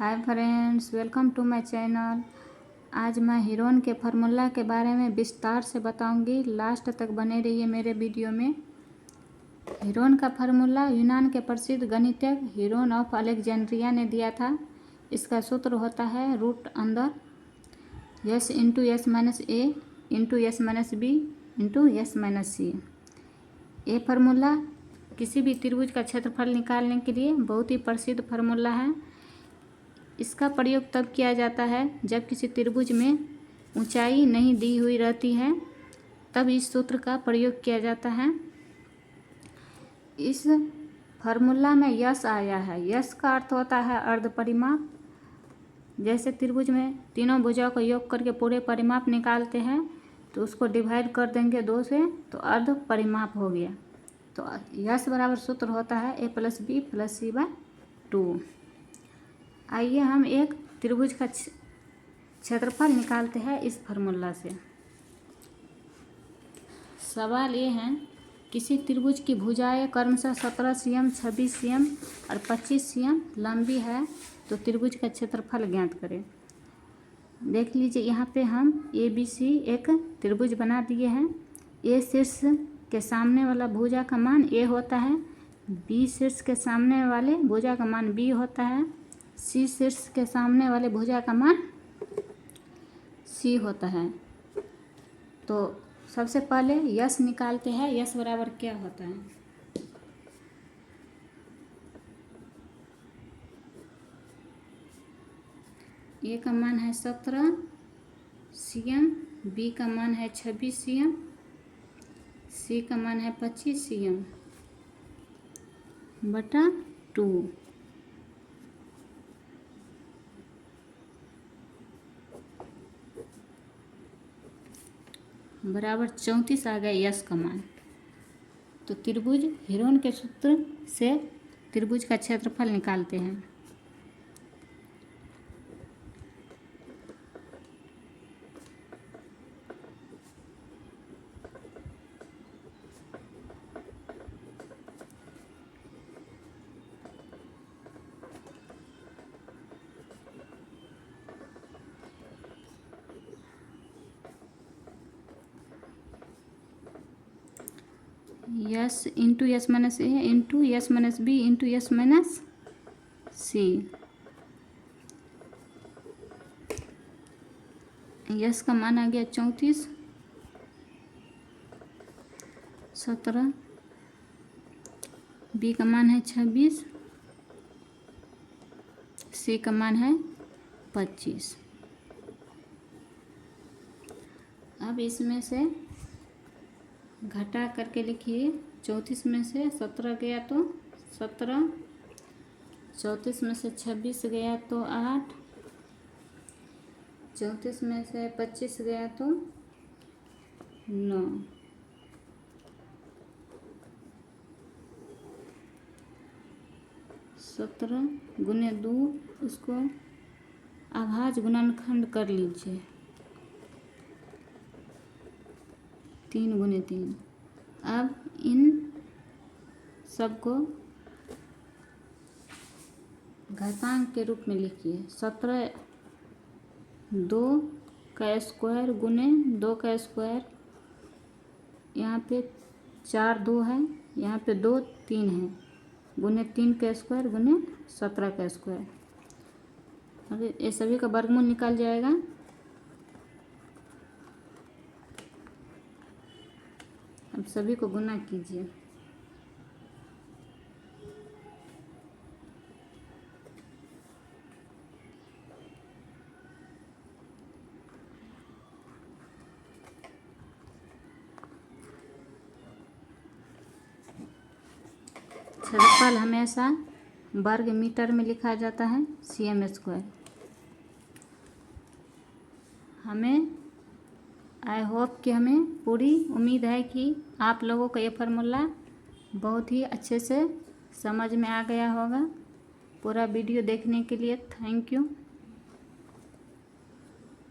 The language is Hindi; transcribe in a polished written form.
Hi friends, welcome to my channel. आज मैं हीरोन के फार्मूला के बारे में विस्तार से बताऊंगी। लास्ट तक बने रहिए मेरे वीडियो में। हीरोन का फार्मूला यूनान के प्रसिद्ध गणितज्ञ हीरोन ऑफ अलेक्जेंड्रिया ने दिया था। इसका सूत्र होता है रूट अंदर S into S minus A into S minus B into S minus C. ये फार्मूला किसी भी त्रिभुज का क्षेत्रफल निकालने के लिए बहुत ही प्रसिद्ध फार्मूला है। इसका प्रयोग तब किया जाता है जब किसी त्रिभुज में ऊंचाई नहीं दी हुई रहती है, तब इस सूत्र का प्रयोग किया जाता है। इस फार्मूला में यस आया है। यस का अर्थ होता है अर्ध परिमाप। जैसे त्रिभुज में तीनों भुजाओं का योग करके पूरे परिमाप निकालते हैं, तो उसको डिवाइड कर देंगे 2 से, तो अर्ध परिमाप हो गया। तो यस बराबर सूत्र होता है a + b + c/2। आइए हम एक त्रिभुज का क्षेत्रफल निकालते हैं इस फार्मूला से। सवाल ये है, किसी त्रिभुज की भुजाएं क्रमशः 17 cm, 26 cm और 25 cm लंबी है, तो त्रिभुज का क्षेत्रफल ज्ञात करें। देख लीजिए, यहाँ पे हम ABC एक त्रिभुज बना दिए हैं। ए शीर्ष के सामने वाला भुजा का मान A होता है, B शीर्ष के सामने वाले भुजा का मान B होता है, C शीर्ष के सामने वाले भुजा का मान C होता है। तो सबसे पहले यस निकालते हैं। यस बराबर क्या होता है? ए का मान है 17 cm, B का मान है 26 cm, C का मान है 25 cm बटा 2 बराबर 34 आ गया यस का मान। तो त्रिभुज हीरोन के सूत्र से त्रिभुज का क्षेत्रफल निकालते हैं। S into S minus A into S minus B into S minus C. S का मान आ गया 34, 17, बी का मान है 26, सी का मान है 25। अब इसमें से घटा करके लिखिए। 34 में से 17 गया तो 17, 34 में से 26 गया तो 8, 34 में से 25 गया तो 9। सत्रह गुने 2, उसको अभाज्य गुणनखंड कर लीजिए। 3 गुने 3। अब इन सबको घातांक के रूप में लिखिए। 17 2 का स्क्वायर गुने 2 का स्क्वायर, यहाँ पे 4 2 है, यहाँ पे 2 3 है, गुने 3 का स्क्वायर गुने 17 का स्क्वायर। अब ये सभी का वर्गमूल निकल जाएगा। अब सभी को गुना कीजिए। क्षेत्रफल हमेशा वर्ग मीटर में लिखा जाता है, cm²। आई होप कि हमें पूरी उम्मीद है कि आप लोगों को ये फार्मूला बहुत ही अच्छे से समझ में आ गया होगा। पूरा वीडियो देखने के लिए थैंक यू।